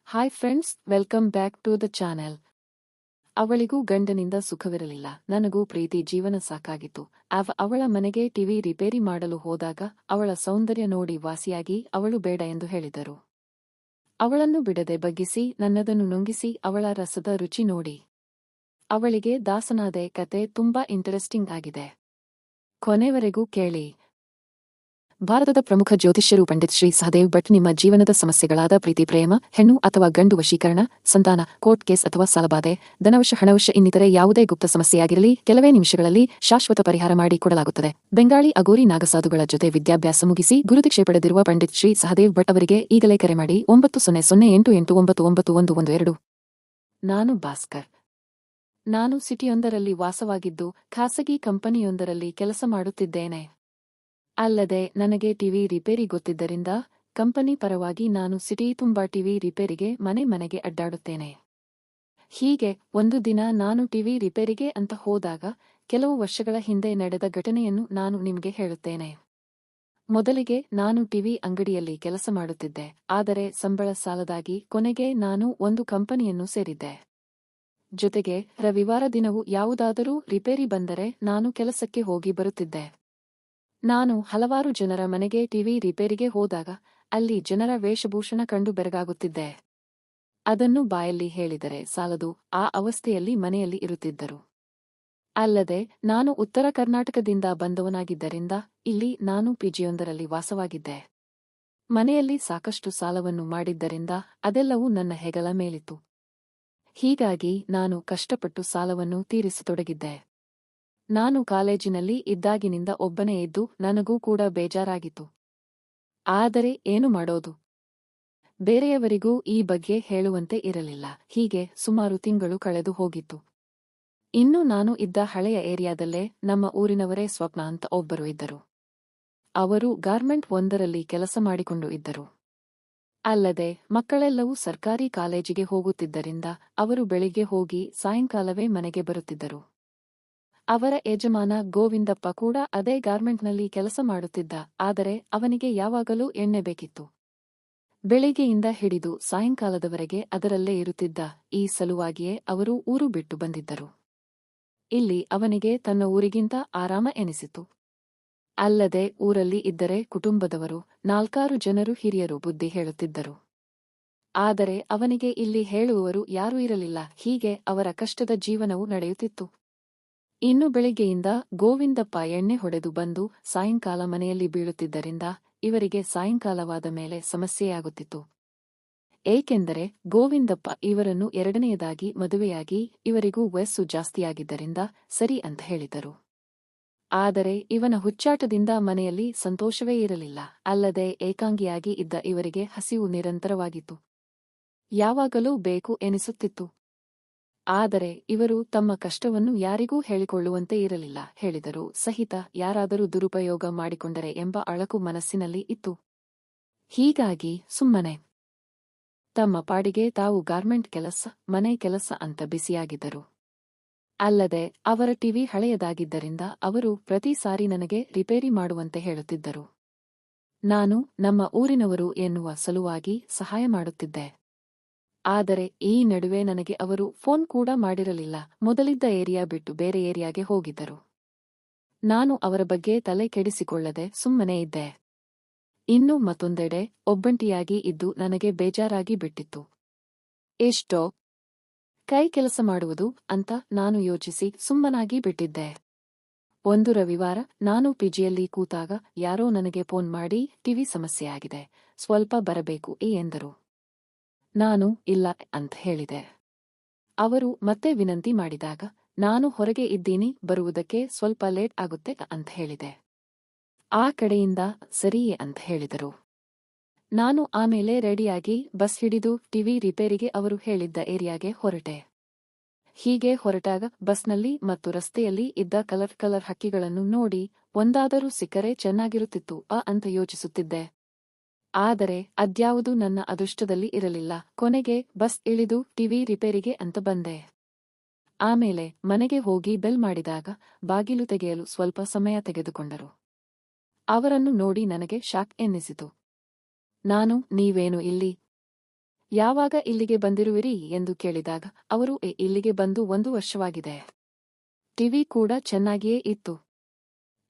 Hi friends, welcome back to the channel. ಅವಳಿಗೂ ಗಂಡನಿಂದ ಸುಖವಿರಲಿಲ್ಲ. ನನಗೂ ಪ್ರೀತಿ ಜೀವನ ಸಾಕಾಗಿತ್ತು. ಅವಳ ಮನೆಗೆ ಟಿವಿ ರಿಪೇರಿ ಮಾಡಲು ಹೋದಾಗ ಅವಳ ಸೌಂದರ್ಯ ನೋಡಿ ವಾಸಿಯಾಗಿ ಅವಳು ಬೇಡ ಎಂದು ಹೇಳಿದರು. ಅವಳನ್ನು ಬಿಡದೆ ಬಗ್ಗಿಸಿ ನನ್ನದನ್ನು ನುಂಗಿಸಿ ಅವಳ ರಸದ ರುಚಿ ನೋಡಿ ಅವಳಿಗೆ ದಾಸನಾದೆ. ಕತೆ ತುಂಬಾ ಇಂಟರೆಸ್ಟಿಂಗ್ ಆಗಿದೆ. ಕೊನೆವರೆಗೂ ಕೇಳಿ. ಭಾರತದ ಪ್ರಮುಖ ಜ್ಯೋತಿಷ್ಯರು ಪಂಡಿತ್ ಶ್ರೀ ಸಹದೇವ್ ಭಟ್ ನಿಮ್ಮ ಜೀವನದ ಸಮಸ್ಯೆಗಳಾದ ಪ್ರೀತಿ, ಪ್ರೇಮ, ಹೆಣ್ಣು ಅಥವಾ ಗಂಡು ವಶೀಕರಣ, ಸಂತಾನ, ಕೋರ್ಟ್ ಕೇಸ್ ಅಥವಾ ಸಾಲಬಾಧೆ, ಧನವಶ, ಹಣವಶ ಇನ್ನಿತರೆ ಯಾವುದೇ ಗುಪ್ತ ಸಮಸ್ಯೆಯಾಗಿರಲಿ ಕೆಲವೇ ನಿಮಿಷಗಳಲ್ಲಿ ಶಾಶ್ವತ ಪರಿಹಾರ ಮಾಡಿ ಕೊಡಲಾಗುತ್ತದೆ. ಬೆಂಗಾಳಿ ಅಗೋರಿ ನಾಗಸಾಧುಗಳ ಜೊತೆ ವಿದ್ಯಾಭ್ಯಾಸ ಮುಗಿಸಿ ಗುರುದೀಕ್ಷೆ ಪಡೆದಿರುವ ಪಂಡಿತ್ ಶ್ರೀ ಸಹದೇವ್ ಭಟ್ ಅವರಿಗೆ ಈಗಲೇ ಕರೆ ಮಾಡಿ 9008899112. ನಾನು ಭಾಸ್ಕರ್. ನಾನು ಸಿಟಿಯೊಂದರಲ್ಲಿ ವಾಸವಾಗಿದ್ದು ಖಾಸಗಿ ಕಂಪನಿಯೊಂದರಲ್ಲಿ ಕೆಲಸ ಮಾಡುತ್ತಿದ್ದೇನೆ. ಅಲ್ಲದೆ ನನಗೆ ಟಿವಿ ರಿಪೇರಿ ಗೊತ್ತಿದ್ದರಿಂದ ಕಂಪನಿ ಪರವಾಗಿ ನಾನು ಸಿಟಿ ತುಂಬಾ ಟಿವಿ ರಿಪೇರಿಗೆ ಮನೆಗೆ ಅಡ್ಡಾಡುತ್ತೇನೆ. ಹೀಗೆ ಒಂದು ದಿನ ನಾನು ಟಿವಿ ರಿಪೇರಿಗೆ ಅಂತ ಹೋದಾಗ ಕೆಲವು ವರ್ಷಗಳ ಹಿಂದೆ ನಡೆದ ಘಟನೆಯನ್ನು ನಾನು ನಿಮಗೆ ಹೇಳುತ್ತೇನೆ. ಮೊದಲಿಗೆ ನಾನು ಟಿವಿ ಅಂಗಡಿಯಲ್ಲಿ ಕೆಲಸ ಮಾಡುತ್ತಿದ್ದೆ. ಆದರೆ ಸಂಬಳ ಸಾಲದಾಗಿ ಕೊನೆಗೆ ನಾನು ಒಂದು ಕಂಪನಿಯನ್ನು ಸೇರಿದ್ದೆ. ಜೊತೆಗೆ ರವಿವಾರ ದಿನವೂ ಯಾವುದಾದರೂ ರಿಪೇರಿ ಬಂದರೆ ನಾನು ಕೆಲಸಕ್ಕೆ ಹೋಗಿ ಬರುತ್ತಿದ್ದೆ. ನಾನು ಹಲವಾರು ಜನರ ಮನೆಗೆ ಟಿವಿ ರಿಪೇರಿಗೆ ಹೋದಾಗ ಅಲ್ಲಿ ಜನರ ವೇಷಭೂಷಣ ಕಂಡು ಬೆರಗಾಗುತ್ತಿದ್ದೆ. ಅದನ್ನು ಬಾಯಲ್ಲಿ ಹೇಳಿದರೆ ಸಾಲದು, ಆ ಅವಸ್ಥೆಯಲ್ಲಿ ಮನೆಯಲ್ಲಿ ಇರುತ್ತಿದ್ದರು. ಅಲ್ಲದೆ ನಾನು ಉತ್ತರ ಕರ್ನಾಟಕದಿಂದ ಬಂದವನಾಗಿದ್ದರಿಂದ ಇಲ್ಲಿ ನಾನು ಪಿಜಿಯೊಂದರಲ್ಲಿ ವಾಸವಾಗಿದ್ದೆ. ಮನೆಯಲ್ಲಿ ಸಾಕಷ್ಟು ಸಾಲವನ್ನು ಮಾಡಿದ್ದರಿಂದ ಅದೆಲ್ಲವೂ ನನ್ನ ಹೆಗಲ ಮೇಲಿತ್ತು. ಹೀಗಾಗಿ ನಾನು ಕಷ್ಟಪಟ್ಟು ಸಾಲವನ್ನು ತೀರಿಸತೊಡಗಿದ್ದೆ. ನಾನು ಕಾಲೇಜಿನಲ್ಲಿ ಇದ್ದಾಗಿನಿಂದ ಒಬ್ಬನೇ ಇದ್ದು ನನಗೂ ಕೂಡ ಬೇಜಾರಾಗಿತ್ತು. ಆದರೆ ಏನು ಮಾಡೋದು? ಬೇರೆಯವರಿಗೂ ಈ ಬಗ್ಗೆ ಹೇಳುವಂತೆ ಇರಲಿಲ್ಲ. ಹೀಗೆ ಸುಮಾರು ತಿಂಗಳು ಕಳೆದು ಹೋಗಿತ್ತು. ಇನ್ನು ನಾನು ಇದ್ದ ಹಳೆಯ ಏರಿಯಾದಲ್ಲೇ ನಮ್ಮ ಊರಿನವರೇ ಸ್ವಪ್ನ ಅಂತ ಒಬ್ಬರು ಇದ್ದರು. ಅವರು ಗಾರ್ಮೆಂಟ್ ಒಂದರಲ್ಲಿ ಕೆಲಸ ಮಾಡಿಕೊಂಡು ಇದ್ದರು. ಅಲ್ಲದೆ ಮಕ್ಕಳೆಲ್ಲವೂ ಸರ್ಕಾರಿ ಕಾಲೇಜಿಗೆ ಹೋಗುತ್ತಿದ್ದರಿಂದ ಅವರು ಬೆಳಿಗ್ಗೆ ಹೋಗಿ ಸಾಯಂಕಾಲವೇ ಮನೆಗೆ ಬರುತ್ತಿದ್ದರು. ಅವರ ಯಜಮಾನ ಗೋವಿಂದಪ್ಪ ಕೂಡ ಅದೇ ಗಾರ್ಮೆಂಟ್ನಲ್ಲಿ ಕೆಲಸ ಮಾಡುತ್ತಿದ್ದ. ಆದರೆ ಅವನಿಗೆ ಯಾವಾಗಲೂ ಎಣ್ಣೆ ಬೇಕಿತ್ತು. ಬೆಳಿಗ್ಗೆಯಿಂದ ಹಿಡಿದು ಸಾಯಂಕಾಲದವರೆಗೆ ಅದರಲ್ಲೇ ಇರುತ್ತಿದ್ದ. ಈ ಸಲುವಾಗಿಯೇ ಅವರು ಊರು ಬಿಟ್ಟು ಬಂದಿದ್ದರು. ಇಲ್ಲಿ ಅವನಿಗೆ ತನ್ನ ಊರಿಗಿಂತ ಆರಾಮ ಎನಿಸಿತು. ಅಲ್ಲದೆ ಊರಲ್ಲಿ ಇದ್ದರೆ ಕುಟುಂಬದವರು 4 ಜನರು ಹಿರಿಯರು ಬುದ್ಧಿ ಹೇಳುತ್ತಿದ್ದರು. ಆದರೆ ಅವನಿಗೆ ಇಲ್ಲಿ ಹೇಳುವವರು ಯಾರೂ ಇರಲಿಲ್ಲ. ಹೀಗೆ ಅವರ ಕಷ್ಟದ ಜೀವನವು ನಡೆಯುತ್ತಿತ್ತು. ಇನ್ನು ಬೆಳಿಗ್ಗೆಯಿಂದ ಗೋವಿಂದಪ್ಪ ಎಣ್ಣೆ ಹೊಡೆದು ಬಂದು ಸಾಯಂಕಾಲ ಮನೆಯಲ್ಲಿ ಬೀಳುತ್ತಿದ್ದರಿಂದ ಇವರಿಗೆ ಸಾಯಂಕಾಲವಾದ ಮೇಲೆ ಸಮಸ್ಯೆಯಾಗುತ್ತಿತ್ತು. ಏಕೆಂದರೆ ಗೋವಿಂದಪ್ಪ ಇವರನ್ನು ಎರಡನೆಯದಾಗಿ ಮದುವೆಯಾಗಿ ಇವರಿಗೂ ವಯಸ್ಸು ಜಾಸ್ತಿಯಾಗಿದ್ದರಿಂದ ಸರಿ ಅಂತ ಹೇಳಿದರು. ಆದರೆ ಇವನ ಹುಚ್ಚಾಟದಿಂದ ಮನೆಯಲ್ಲಿ ಸಂತೋಷವೇ ಇರಲಿಲ್ಲ. ಅಲ್ಲದೆ ಏಕಾಂಗಿಯಾಗಿ ಇದ್ದ ಇವರಿಗೆ ಹಸಿವು ನಿರಂತರವಾಗಿತ್ತು. ಯಾವಾಗಲೂ ಬೇಕು ಎನಿಸುತ್ತಿತ್ತು. ಆದರೆ ಇವರು ತಮ್ಮ ಕಷ್ಟವನ್ನು ಯಾರಿಗೂ ಹೇಳಿಕೊಳ್ಳುವಂತೆ ಇರಲಿಲ್ಲ. ಹೇಳಿದರೂ ಸಹಿತ ಯಾರಾದರೂ ದುರುಪಯೋಗ ಮಾಡಿಕೊಂಡರೆ ಎಂಬ ಅಳಕು ಮನಸ್ಸಿನಲ್ಲಿ ಇತ್ತು. ಹೀಗಾಗಿ ಸುಮ್ಮನೆ ತಮ್ಮ ಪಾಡಿಗೆ ತಾವು ಗಾರ್ಮೆಂಟ್ ಕೆಲಸ, ಮನೆ ಕೆಲಸ ಅಂತ ಬಿಸಿಯಾಗಿದ್ದರು. ಅಲ್ಲದೆ ಅವರ ಟಿವಿ ಹಳೆಯದಾಗಿದ್ದರಿಂದ ಅವರು ಪ್ರತಿ ಸಾರಿ ನನಗೆ ರಿಪೇರಿ ಮಾಡುವಂತೆ ಹೇಳುತ್ತಿದ್ದರು. ನಾನು ನಮ್ಮ ಊರಿನವರು ಎನ್ನುವ ಸಲುವಾಗಿ ಸಹಾಯ ಮಾಡುತ್ತಿದ್ದೆ. ಆದರೆ ಈ ನಡುವೆ ನನಗೆ ಅವರು ಫೋನ್ ಕೂಡ ಮಾಡಿರಲಿಲ್ಲ. ಮೊದಲಿದ್ದ ಏರಿಯಾ ಬಿಟ್ಟು ಬೇರೆ ಏರಿಯಾಗೆ ಹೋಗಿದ್ದರು. ನಾನು ಅವರ ಬಗ್ಗೆ ತಲೆ ಕೆಡಿಸಿಕೊಳ್ಳದೆ ಸುಮ್ಮನೆ ಇದ್ದೆ. ಇನ್ನು ಮತ್ತೊಂದೆಡೆ ಒಬ್ಬಂಟಿಯಾಗಿ ಇದ್ದು ನನಗೆ ಬೇಜಾರಾಗಿ ಬಿಟ್ಟಿತ್ತು. ಎಷ್ಟೋ ಕೈ ಕೆಲಸ ಮಾಡುವುದು ಅಂತ ನಾನು ಯೋಚಿಸಿ ಸುಮ್ಮನಾಗಿ ಬಿಟ್ಟಿದ್ದೆ. ಒಂದು ರವಿವಾರ ನಾನು ಪಿಜಿಯಲ್ಲಿ ಕೂತಾಗ ಯಾರೋ ನನಗೆ ಫೋನ್ ಮಾಡಿ ಟಿವಿ ಸಮಸ್ಯೆಯಾಗಿದೆ, ಸ್ವಲ್ಪ ಬರಬೇಕು ಎಂದರು. ನಾನು ಇಲ್ಲ ಅಂತ ಹೇಳಿದೆ. ಅವರು ಮತ್ತೆ ವಿನಂತಿ ಮಾಡಿದಾಗ ನಾನು ಹೊರಗೆ ಇದ್ದೀನಿ, ಬರುವುದಕ್ಕೆ ಸ್ವಲ್ಪ ಲೇಟ್ ಆಗುತ್ತೆ ಅಂತ ಹೇಳಿದೆ. ಆ ಕಡೆಯಿಂದ ಸರಿಯೇ ಅಂತ ಹೇಳಿದರು. ನಾನು ಆಮೇಲೆ ರೆಡಿಯಾಗಿ ಬಸ್ ಹಿಡಿದು ಟಿವಿ ರಿಪೇರಿಗೆ ಅವರು ಹೇಳಿದ್ದ ಏರಿಯಾಗೆ ಹೊರಟೆ. ಹೀಗೆ ಹೊರಟಾಗ ಬಸ್ನಲ್ಲಿ ಮತ್ತು ರಸ್ತೆಯಲ್ಲಿ ಇದ್ದ ಕಲರ್ ಹಕ್ಕಿಗಳನ್ನು ನೋಡಿ ಒಂದಾದರೂ ಸಿಕ್ಕರೆ ಚೆನ್ನಾಗಿರುತ್ತಿತ್ತು ಅಂತ ಯೋಚಿಸುತ್ತಿದ್ದೆ. ಆದರೆ ಅದ್ಯಾವುದೂ ನನ್ನ ಅದೃಷ್ಟದಲ್ಲಿ ಇರಲಿಲ್ಲ. ಕೊನೆಗೆ ಬಸ್ ಇಳಿದು ಟಿವಿ ರಿಪೇರಿಗೆ ಅಂತ ಬಂದೆ. ಆಮೇಲೆ ಮನೆಗೆ ಹೋಗಿ ಬೆಲ್ ಮಾಡಿದಾಗ ಬಾಗಿಲು ತೆಗೆಯಲು ಸ್ವಲ್ಪ ಸಮಯ ತೆಗೆದುಕೊಂಡರು. ಅವರನ್ನು ನೋಡಿ ನನಗೆ ಶಾಕ್ ಎನ್ನಿಸಿತು. ನಾನು ನೀವೇನು ಇಲ್ಲಿ ಯಾವಾಗ ಇಲ್ಲಿಗೆ ಬಂದಿರುವಿರಿ ಎಂದು ಕೇಳಿದಾಗ ಅವರು ಇಲ್ಲಿಗೆ ಬಂದು 1 ವರ್ಷವಾಗಿದೆ. ಟಿವಿ ಕೂಡ ಚೆನ್ನಾಗಿಯೇ ಇತ್ತು.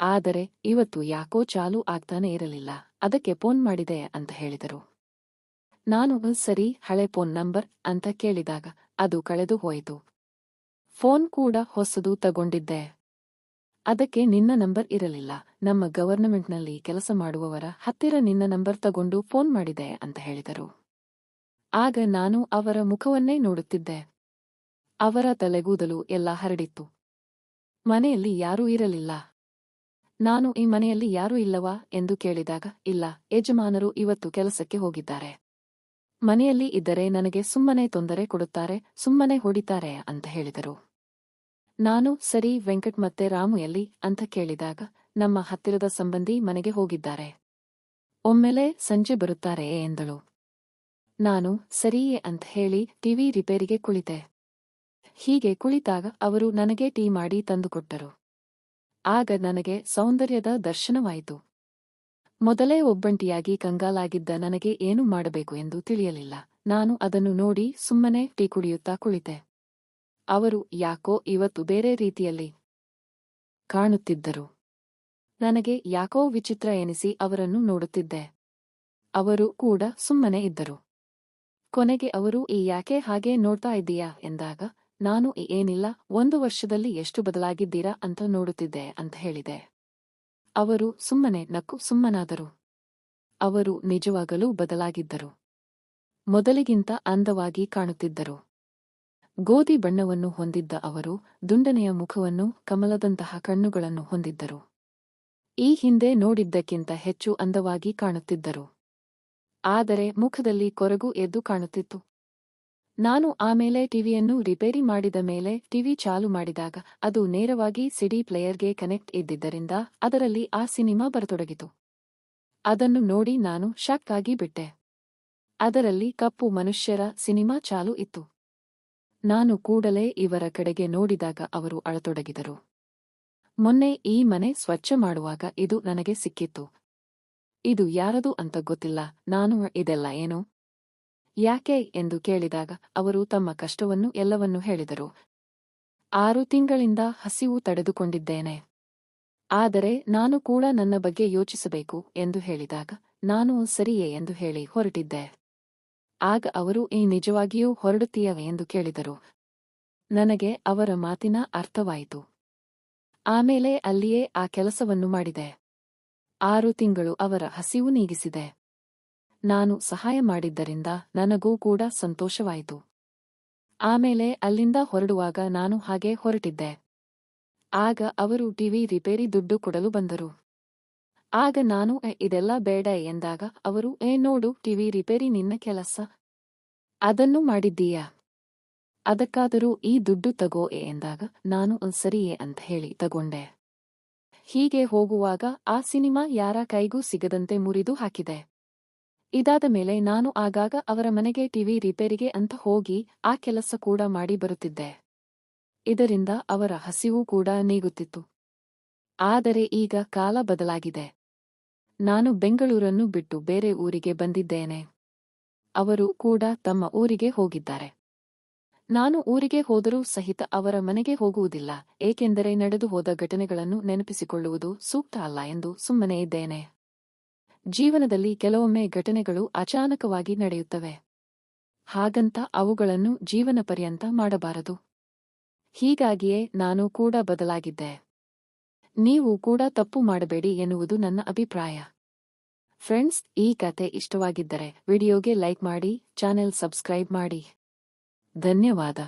ಆದರೆ ಇವತ್ತು ಯಾಕೋ ಚಾಲೂ ಆಗ್ತಾನೆ ಇರಲಿಲ್ಲ. ಅದಕ್ಕೆ ಫೋನ್ ಮಾಡಿದೆ ಅಂತ ಹೇಳಿದರು. ನಾನು ಸರಿ, ಹಳೆ ಫೋನ್ ನಂಬರ್ ಅಂತ ಕೇಳಿದಾಗ ಅದು ಕಳೆದು ಹೋಯಿತು. ಫೋನ್ ಕೂಡ ಹೊಸದು ತಗೊಂಡಿದ್ದೆ. ಅದಕ್ಕೆ ನಿನ್ನ ನಂಬರ್ ಇರಲಿಲ್ಲ. ನಮ್ಮ ಗವರ್ನಮೆಂಟ್ನಲ್ಲಿ ಕೆಲಸ ಮಾಡುವವರ ಹತ್ತಿರ ನಿನ್ನ ನಂಬರ್ ತಗೊಂಡು ಫೋನ್ ಮಾಡಿದೆ ಅಂತ ಹೇಳಿದರು. ಆಗ ನಾನು ಅವರ ಮುಖವನ್ನೇ ನೋಡುತ್ತಿದ್ದೆ. ಅವರ ತಲೆಗೂದಲು ಎಲ್ಲ ಹರಡಿತ್ತು. ಮನೆಯಲ್ಲಿ ಯಾರೂ ಇರಲಿಲ್ಲ. ನಾನು ಈ ಮನೆಯಲ್ಲಿ ಯಾರೂ ಇಲ್ಲವಾ ಎಂದು ಕೇಳಿದಾಗ ಇಲ್ಲ, ಯಜಮಾನರು ಇವತ್ತು ಕೆಲಸಕ್ಕೆ ಹೋಗಿದ್ದಾರೆ. ಮನೆಯಲ್ಲಿ ಇದ್ದರೆ ನನಗೆ ಸುಮ್ಮನೆ ತೊಂದರೆ ಕೊಡುತ್ತಾರೆ, ಸುಮ್ಮನೆ ಹೊಡಿತಾರೆ ಅಂತ ಹೇಳಿದರು. ನಾನು ಸರಿ, ವೆಂಕಟ್ ಮತ್ತೆ ರಾಮು ಎಲ್ಲಿ ಅಂತ ಕೇಳಿದಾಗ ನಮ್ಮ ಹತ್ತಿರದ ಸಂಬಂಧಿ ಮನೆಗೆ ಹೋಗಿದ್ದಾರೆ. ಒಮ್ಮೆಲೆ ಸಂಜೆ ಬರುತ್ತಾರೆ ಎಂದಳು. ನಾನು ಸರಿಯೇ ಅಂತ ಹೇಳಿ ಟಿವಿ ರಿಪೇರಿಗೆ ಕುಳಿತೆ. ಹೀಗೆ ಕುಳಿತಾಗ ಅವರು ನನಗೆ ಟೀ ಮಾಡಿ ತಂದುಕೊಟ್ಟರು. ಆಗ ನನಗೆ ಸೌಂದರ್ಯದ ದರ್ಶನವಾಯಿತು. ಮೊದಲೇ ಒಬ್ಬಂಟಿಯಾಗಿ ಕಂಗಾಲಾಗಿದ್ದ ನನಗೆ ಏನು ಮಾಡಬೇಕು ಎಂದು ತಿಳಿಯಲಿಲ್ಲ. ನಾನು ಅದನ್ನು ನೋಡಿ ಸುಮ್ಮನೆ ಟೀ ಕುಡಿಯುತ್ತಾ ಕುಳಿತೆ. ಅವರು ಯಾಕೋ ಇವತ್ತು ಬೇರೆ ರೀತಿಯಲ್ಲಿ ಕಾಣುತ್ತಿದ್ದರು. ನನಗೆ ಯಾಕೋ ವಿಚಿತ್ರ ಎನಿಸಿ ಅವರನ್ನು ನೋಡುತ್ತಿದ್ದೆ. ಅವರು ಕೂಡ ಸುಮ್ಮನೆ ಇದ್ದರು. ಕೊನೆಗೆ ಅವರು ಯಾಕೆ ಹಾಗೆ ನೋಡ್ತಾ ಇದ್ದೀಯಾ ಎಂದಾಗ ನಾನು ಏನಿಲ್ಲ, 1 ವರ್ಷದಲ್ಲಿ ಎಷ್ಟು ಬದಲಾಗಿದ್ದೀರಾ ಅಂತ ನೋಡುತ್ತಿದ್ದೆ ಅಂತ ಹೇಳಿದೆ. ಅವರು ಸುಮ್ಮನೆ ನಕ್ಕು ಸುಮ್ಮನಾದರು. ಅವರು ನಿಜವಾಗಲೂ ಬದಲಾಗಿದ್ದರು. ಮೊದಲಿಗಿಂತ ಅಂದವಾಗಿ ಕಾಣುತ್ತಿದ್ದರು. ಗೋಧಿ ಬಣ್ಣವನ್ನು ಹೊಂದಿದ್ದ ಅವರು ದುಂಡನೆಯ ಮುಖವನ್ನು, ಕಮಲದಂತಹ ಕಣ್ಣುಗಳನ್ನು ಹೊಂದಿದ್ದರು. ಈ ಹಿಂದೆ ನೋಡಿದ್ದಕ್ಕಿಂತ ಹೆಚ್ಚು ಅಂದವಾಗಿ ಕಾಣುತ್ತಿದ್ದರು. ಆದರೆ ಮುಖದಲ್ಲಿ ಕೊರಗು ಎದ್ದು ಕಾಣುತ್ತಿತ್ತು. ನಾನು ಆಮೇಲೆ ಟಿವಿಯನ್ನು ರಿಪೇರಿ ಮಾಡಿದ ಮೇಲೆ ಟಿವಿ ಚಾಲು ಮಾಡಿದಾಗ ಅದು ನೇರವಾಗಿ ಸಿಡಿ ಪ್ಲೇಯರ್ಗೆ ಕನೆಕ್ಟ್ ಇದ್ದಿದ್ದರಿಂದ ಅದರಲ್ಲಿ ಆ ಸಿನಿಮಾ ಬರತೊಡಗಿತು. ಅದನ್ನು ನೋಡಿ ನಾನು ಶಾಕ್ ಆಗಿ ಬಿಟ್ಟೆ. ಅದರಲ್ಲಿ ಕಪ್ಪು ಮನುಷ್ಯರ ಸಿನಿಮಾ ಚಾಲು ಇತ್ತು. ನಾನು ಕೂಡಲೇ ಇವರ ಕಡೆಗೆ ನೋಡಿದಾಗ ಅವರು ಅಳತೊಡಗಿದರು. ಮೊನ್ನೆ ಈ ಮನೆ ಸ್ವಚ್ಛ ಮಾಡುವಾಗ ಇದು ನನಗೆ ಸಿಕ್ಕಿತ್ತು. ಇದು ಯಾರದು ಅಂತ ಗೊತ್ತಿಲ್ಲ. ನಾನು ಇದೆಲ್ಲ ಏನು, ಯಾಕೆ ಎಂದು ಕೇಳಿದಾಗ ಅವರು ತಮ್ಮ ಕಷ್ಟವನ್ನು ಎಲ್ಲವನ್ನೂ ಹೇಳಿದರು. 6 ತಿಂಗಳಿಂದ ಹಸಿವು ತಡೆದುಕೊಂಡಿದ್ದೇನೆ. ಆದರೆ ನಾನು ಕೂಡ ನನ್ನ ಬಗ್ಗೆ ಯೋಚಿಸಬೇಕು ಎಂದು ಹೇಳಿದಾಗ ನಾನು ಸರಿಯೇ ಎಂದು ಹೇಳಿ ಹೊರಟಿದ್ದೆ. ಆಗ ಅವರು ನಿಜವಾಗಿಯೂ ಹೊರಡುತ್ತೀಯವೆ ಎಂದು ಕೇಳಿದರು. ನನಗೆ ಅವರ ಮಾತಿನ ಅರ್ಥವಾಯಿತು. ಆಮೇಲೆ ಅಲ್ಲಿಯೇ ಆ ಕೆಲಸವನ್ನು ಮಾಡಿದೆ. 6 ತಿಂಗಳು ಅವರ ಹಸಿವು ನೀಗಿಸಿದೆ. ನಾನು ಸಹಾಯ ಮಾಡಿದ್ದರಿಂದ ನನಗೂ ಕೂಡ ಸಂತೋಷವಾಯಿತು. ಆಮೇಲೆ ಅಲ್ಲಿಂದ ಹೊರಡುವಾಗ ನಾನು ಹಾಗೆ ಹೊರಟಿದ್ದೆ. ಆಗ ಅವರು ಟಿವಿ ರಿಪೇರಿ ದುಡ್ಡು ಕೊಡಲು ಬಂದರು. ಆಗ ನಾನು ಇದೆಲ್ಲ ಬೇಡ ಎಂದಾಗ ಅವರು ನೋಡು, ಟಿವಿ ರಿಪೇರಿ ನಿನ್ನ ಕೆಲಸ, ಅದನ್ನು ಮಾಡಿದ್ದೀಯಾ, ಅದಕ್ಕಾದರೂ ಈ ದುಡ್ಡು ತಗೋ ಎಂದಾಗ ನಾನು ಸರಿಯೇ ಅಂತ ಹೇಳಿ ತಗೊಂಡೆ. ಹೀಗೆ ಹೋಗುವಾಗ ಆ ಸಿನಿಮಾ ಯಾರ ಕೈಗೂ ಸಿಗದಂತೆ ಮುರಿದು ಹಾಕಿದೆ. ಇದಾದ ಮೇಲೆ ನಾನು ಆಗಾಗ ಅವರ ಮನೆಗೆ ಟಿವಿ ರಿಪೇರಿಗೆ ಅಂತ ಹೋಗಿ ಆ ಕೆಲಸ ಕೂಡ ಮಾಡಿ ಬರುತ್ತಿದ್ದೆ. ಇದರಿಂದ ಅವರ ಹಸಿವು ಕೂಡ ನೀಗುತ್ತಿತ್ತು. ಆದರೆ ಈಗ ಕಾಲ ಬದಲಾಗಿದೆ. ನಾನು ಬೆಂಗಳೂರನ್ನು ಬಿಟ್ಟು ಬೇರೆ ಊರಿಗೆ ಬಂದಿದ್ದೇನೆ. ಅವರು ಕೂಡ ತಮ್ಮ ಊರಿಗೆ ಹೋಗಿದ್ದಾರೆ. ನಾನು ಊರಿಗೆ ಹೋದರೂ ಸಹಿತ ಅವರ ಮನೆಗೆ ಹೋಗುವುದಿಲ್ಲ, ಏಕೆಂದರೆ ನಡೆದು ಹೋದ ಘಟನೆಗಳನ್ನು ನೆನಪಿಸಿಕೊಳ್ಳುವುದು ಸೂಕ್ತ ಅಲ್ಲ ಎಂದು ಸುಮ್ಮನೆ ಇದ್ದೇನೆ. ಜೀವನದಲ್ಲಿ ಕೆಲವೊಮ್ಮೆ ಘಟನೆಗಳು ಅಚಾನಕವಾಗಿ ನಡೆಯುತ್ತವೆ. ಹಾಗಂತ ಅವುಗಳನ್ನು ಜೀವನ ಪರ್ಯಂತ ಮಾಡಬಾರದು. ಹೀಗಾಗಿಯೇ ನಾನು ಕೂಡ ಬದಲಾಗಿದ್ದೆ. ನೀವು ಕೂಡ ತಪ್ಪು ಮಾಡಬೇಡಿ ಎನ್ನುವುದು ನನ್ನ ಅಭಿಪ್ರಾಯ. ಫ್ರೆಂಡ್ಸ್, ಈ ಕತೆ ಇಷ್ಟವಾಗಿದ್ದರೆ ವಿಡಿಯೋಗೆ ಲೈಕ್ ಮಾಡಿ, ಚಾನೆಲ್ ಸಬ್ಸ್ಕ್ರೈಬ್ ಮಾಡಿ. ಧನ್ಯವಾದ.